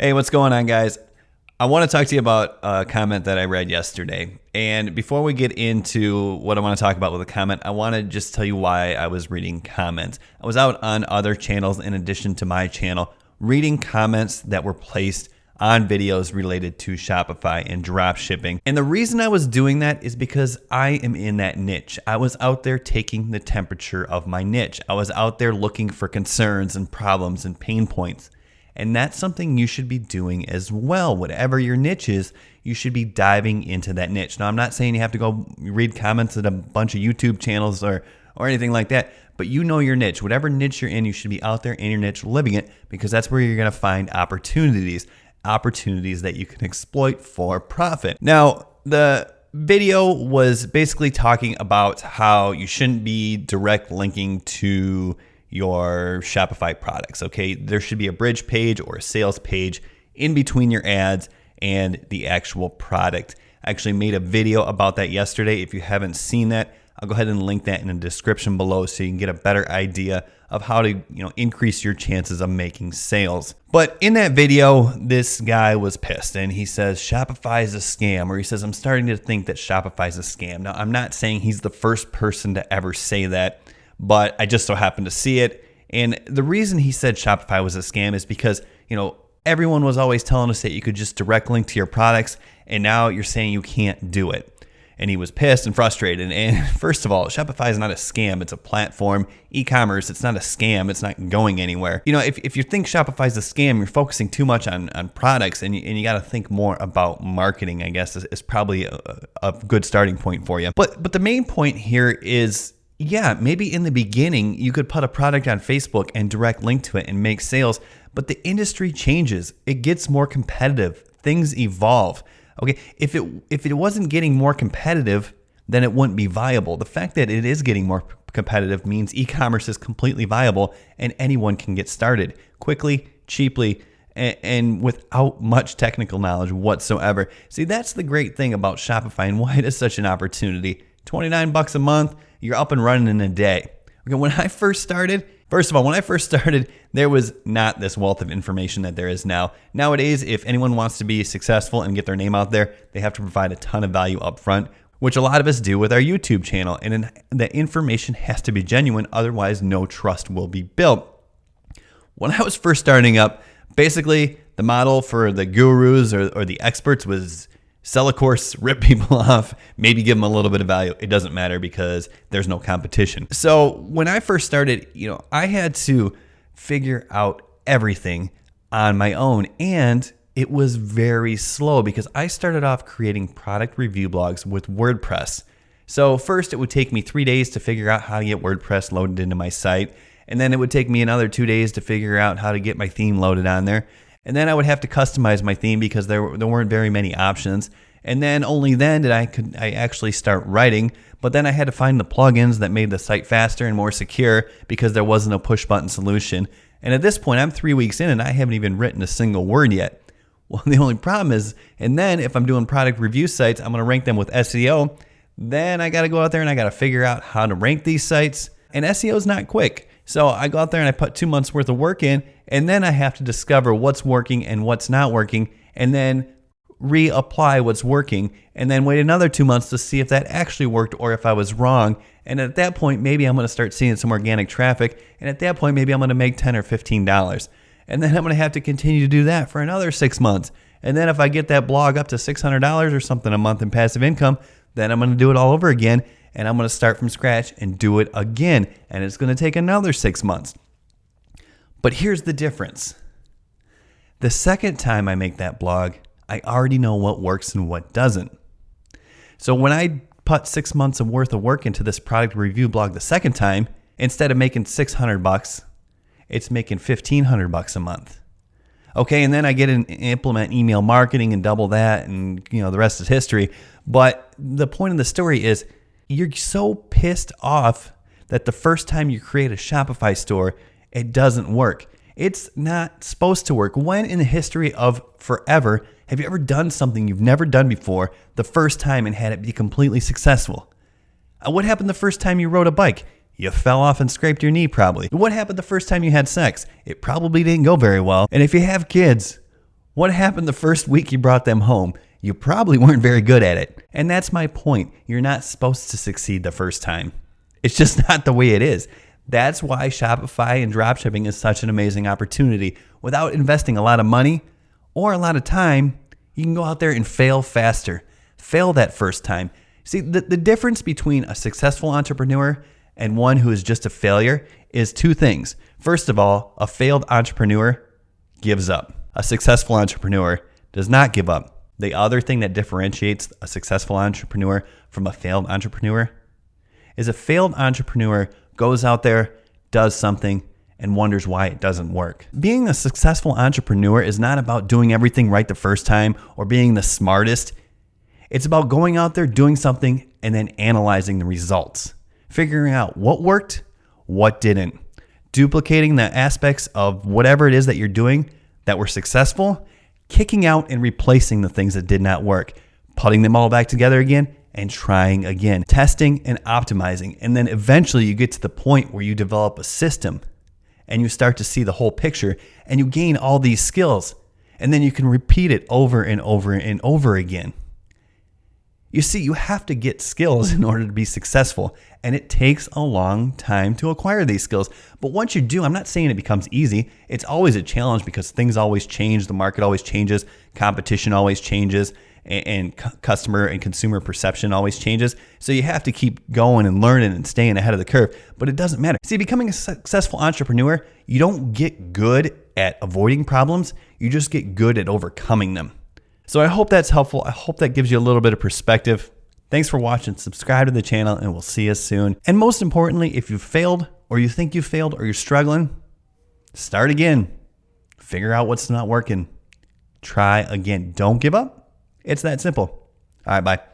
Hey, what's going on, guys? I want to talk to you about a comment that I read yesterday. And before we get into what I want to talk about with the comment, I want to just tell you why I was reading comments. I was out on other channels in addition to my channel, reading comments that were placed on videos related to Shopify and drop shipping. And the reason I was doing that is because I am in that niche. I was out there taking the temperature of my niche. I was out there looking for concerns and problems and pain points. And that's something you should be doing as well. Whatever your niche is, you should be diving into that niche. Now, I'm not saying you have to go read comments at a bunch of YouTube channels or anything like that, but you know your niche. Whatever niche you're in, you should be out there in your niche living it, because that's where you're going to find opportunities that you can exploit for profit. Now, the video was basically talking about how you shouldn't be direct linking to your Shopify products, okay? There should be a bridge page or a sales page in between your ads and the actual product. I actually made a video about that yesterday. If you haven't seen that, I'll go ahead and link that in the description below so you can get a better idea of how to, increase your chances of making sales. But in that video, this guy was pissed and he says Shopify is a scam, or he says, I'm starting to think that Shopify is a scam. Now, I'm not saying he's the first person to ever say that, but I just so happened to see it. And the reason he said Shopify was a scam is because, everyone was always telling us that you could just direct link to your products, and now you're saying you can't do it. And he was pissed and frustrated. And first of all, Shopify is not a scam. It's a platform. E-commerce, it's not a scam. It's not going anywhere. If you think Shopify is a scam, you're focusing too much on products, and you got to think more about marketing, I guess, is probably a good starting point for you. But the main point here is, yeah, maybe in the beginning you could put a product on Facebook and direct link to it and make sales, but the industry changes. It gets more competitive. Things evolve. Okay, if it wasn't getting more competitive, then it wouldn't be viable. The fact that it is getting more competitive means e-commerce is completely viable and anyone can get started quickly, cheaply, and without much technical knowledge whatsoever. See, that's the great thing about Shopify and why it is such an opportunity. $29 a month, you're up and running in a day. Okay, when I first started, there was not this wealth of information that there is now. Nowadays, if anyone wants to be successful and get their name out there, they have to provide a ton of value up front, which a lot of us do with our YouTube channel. And the information has to be genuine, otherwise no trust will be built. When I was first starting up, basically the model for the gurus or the experts was sell a course, rip people off, maybe give them a little bit of value. It doesn't matter because there's no competition. So when I first started, I had to figure out everything on my own, and it was very slow because I started off creating product review blogs with WordPress. So first it would take me 3 days to figure out how to get WordPress loaded into my site, and then it would take me another 2 days to figure out how to get my theme loaded on there. And then I would have to customize my theme because there weren't very many options. And then only then did I actually start writing. But then I had to find the plugins that made the site faster and more secure because there wasn't a push button solution. And at this point, I'm 3 weeks in and I haven't even written a single word yet. Well, the only problem is, and then if I'm doing product review sites, I'm going to rank them with SEO. Then I got to go out there and I got to figure out how to rank these sites. And SEO is not quick. So I go out there and I put 2 months worth of work in, and then I have to discover what's working and what's not working, and then reapply what's working, and then wait another 2 months to see if that actually worked or if I was wrong. And at that point, maybe I'm going to start seeing some organic traffic, and at that point, maybe I'm going to make $10 or $15. And then I'm going to have to continue to do that for another 6 months. And then if I get that blog up to $600 or something a month in passive income, then I'm going to do it all over again. And I'm going to start from scratch and do it again. And it's going to take another 6 months. But here's the difference. The second time I make that blog, I already know what works and what doesn't. So when I put 6 months of worth of work into this product review blog the second time, instead of making $600, it's making $1,500 a month. Okay, and then I get and implement email marketing and double that, and the rest is history. But the point of the story is, you're so pissed off that the first time you create a Shopify store, it doesn't work. It's not supposed to work. When in the history of forever have you ever done something you've never done before the first time and had it be completely successful? What happened the first time you rode a bike? You fell off and scraped your knee probably. What happened the first time you had sex? It probably didn't go very well. And if you have kids, What happened the first week you brought them home? You probably weren't very good at it. And that's my point. You're not supposed to succeed the first time. It's just not the way it is. That's why Shopify and dropshipping is such an amazing opportunity. Without investing a lot of money or a lot of time, you can go out there and fail faster. Fail that first time. See, the difference between a successful entrepreneur and one who is just a failure is two things. First of all, a failed entrepreneur gives up. A successful entrepreneur does not give up. The other thing that differentiates a successful entrepreneur from a failed entrepreneur is a failed entrepreneur goes out there, does something, and wonders why it doesn't work. Being a successful entrepreneur is not about doing everything right the first time or being the smartest. It's about going out there, doing something, and then analyzing the results. Figuring out what worked, what didn't. Duplicating the aspects of whatever it is that you're doing that were successful, kicking out and replacing the things that did not work, putting them all back together again, and trying again, testing and optimizing. And then eventually you get to the point where you develop a system and you start to see the whole picture and you gain all these skills. And then you can repeat it over and over and over again. You see, you have to get skills in order to be successful, and it takes a long time to acquire these skills. But once you do, I'm not saying it becomes easy. It's always a challenge because things always change. The market always changes. Competition always changes. And customer and consumer perception always changes. So you have to keep going and learning and staying ahead of the curve. But it doesn't matter. See, becoming a successful entrepreneur, you don't get good at avoiding problems. You just get good at overcoming them. So I hope that's helpful. I hope that gives you a little bit of perspective. Thanks for watching. Subscribe to the channel and we'll see you soon. And most importantly, if you've failed or you think you failed or you're struggling, start again. Figure out what's not working. Try again. Don't give up. It's that simple. All right, bye.